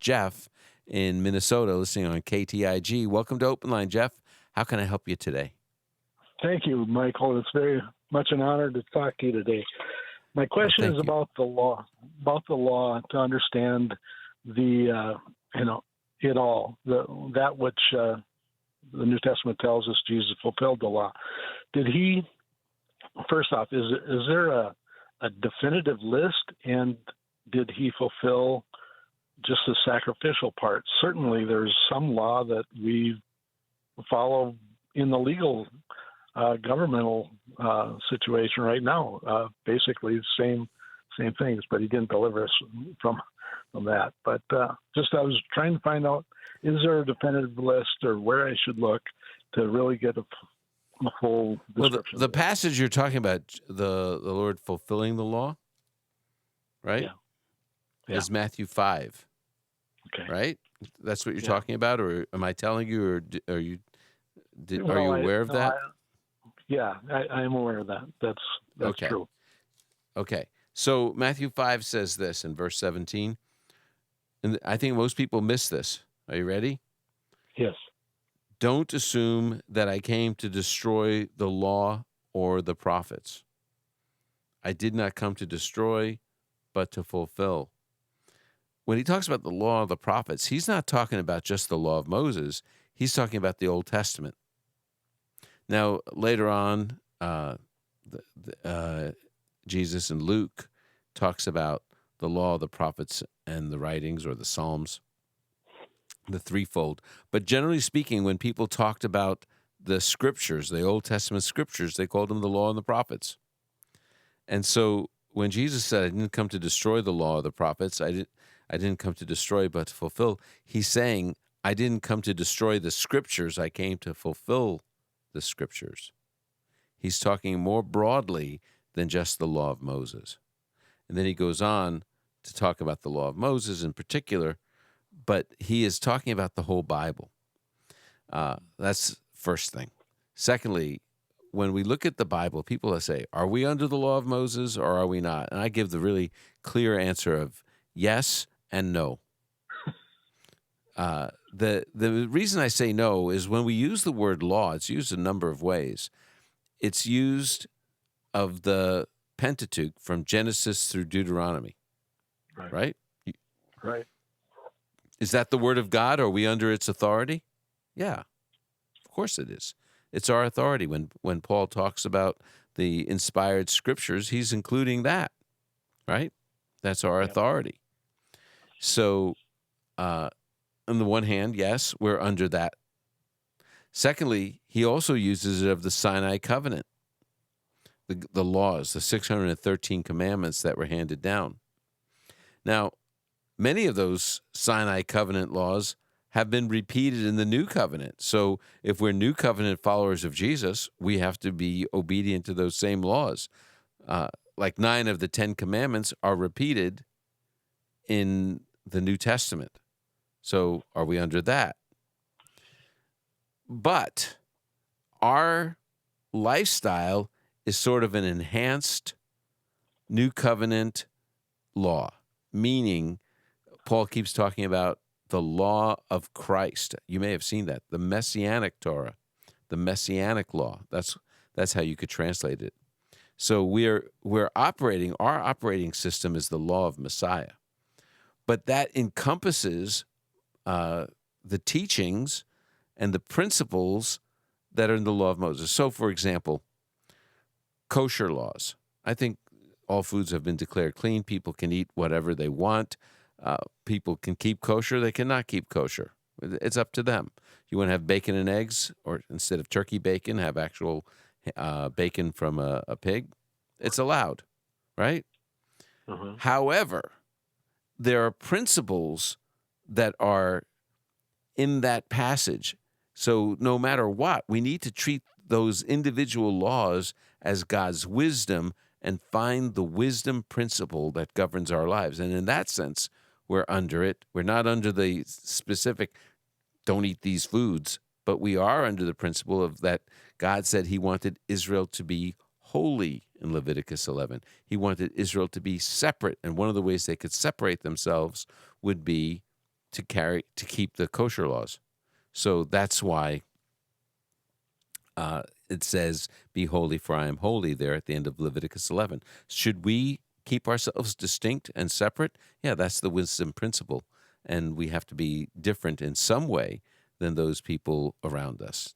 Jeff in Minnesota, listening on KTIG. Welcome to Open Line, Jeff. How can I help you today? Thank you, Michael. It's very much an honor to talk to you today. My question is about the law, to understand the, it all, that which the New Testament tells us Jesus fulfilled the law. Did he, first off, is there a definitive list, and did he fulfill just the sacrificial part? Certainly there's some law that we follow in the legal governmental situation right now. Basically the same things, but he didn't deliver us from that. But just I was trying to find out, is there a definitive list or where I should look to really get a full description? Well, the passage you're talking about, the Lord fulfilling the law, right? Yeah. Is Matthew 5. Okay. Right? That's what you're talking about, or am I telling you, or are you aware of that? I am aware of that. That's okay. True. Okay. So Matthew 5 says this in verse 17, and I think most people miss this. Are you ready? Yes. Don't assume that I came to destroy the law or the prophets. I did not come to destroy, but to fulfill. When he talks about the law of the prophets, he's not talking about just the law of Moses. He's talking about the Old Testament. Now, later on, Jesus in Luke talks about the law of the prophets and the writings, or the Psalms, the threefold. But generally speaking, when people talked about the scriptures, the Old Testament scriptures, they called them the law and the prophets. And so when Jesus said, I didn't come to destroy the law of the prophets, I didn't come to destroy but to fulfill, he's saying, I didn't come to destroy the scriptures, I came to fulfill the scriptures. He's talking more broadly than just the law of Moses. And then he goes on to talk about the law of Moses in particular, but he is talking about the whole Bible. That's first thing. Secondly, when we look at the Bible, people say, are we under the law of Moses or are we not? And I give the really clear answer of yes and no. The reason I say no is when we use the word law, it's used a number of ways. It's used of the Pentateuch from Genesis through Deuteronomy, right? Right. Is that the word of God? Are we under its authority? Yeah, of course it is. It's our authority. When Paul talks about the inspired scriptures, he's including that, right? That's our authority. So, on the one hand, yes, we're under that. Secondly, he also uses it of the Sinai covenant, the laws, the 613 commandments that were handed down. Now, many of those Sinai covenant laws have been repeated in the new covenant. So if we're new covenant followers of Jesus, we have to be obedient to those same laws. Like 9 of the 10 commandments are repeated in the New Testament. So are we under that? But our lifestyle is sort of an enhanced new covenant law, meaning Paul keeps talking about the law of Christ. You may have seen that, the Messianic Torah, the Messianic law. That's how you could translate it. So we're operating, our operating system is the law of Messiah. But that encompasses the teachings and the principles that are in the law of Moses. So, for example, kosher laws. I think all foods have been declared clean. People can eat whatever they want. People can keep kosher. They cannot keep kosher. It's up to them. You want to have bacon and eggs, or instead of turkey bacon, have actual bacon from a pig. It's allowed, right? Uh-huh. However, there are principles that are in that passage. So no matter what, we need to treat those individual laws as God's wisdom and find the wisdom principle that governs our lives. And in that sense, we're under it. We're not under the specific, don't eat these foods, but we are under the principle of that God said he wanted Israel to be holy in Leviticus 11. He wanted Israel to be separate, and one of the ways they could separate themselves would be to keep the kosher laws. So that's why it says, "Be holy, for I am holy," there at the end of Leviticus 11. Should we keep ourselves distinct and separate? Yeah, that's the wisdom principle, and we have to be different in some way than those people around us.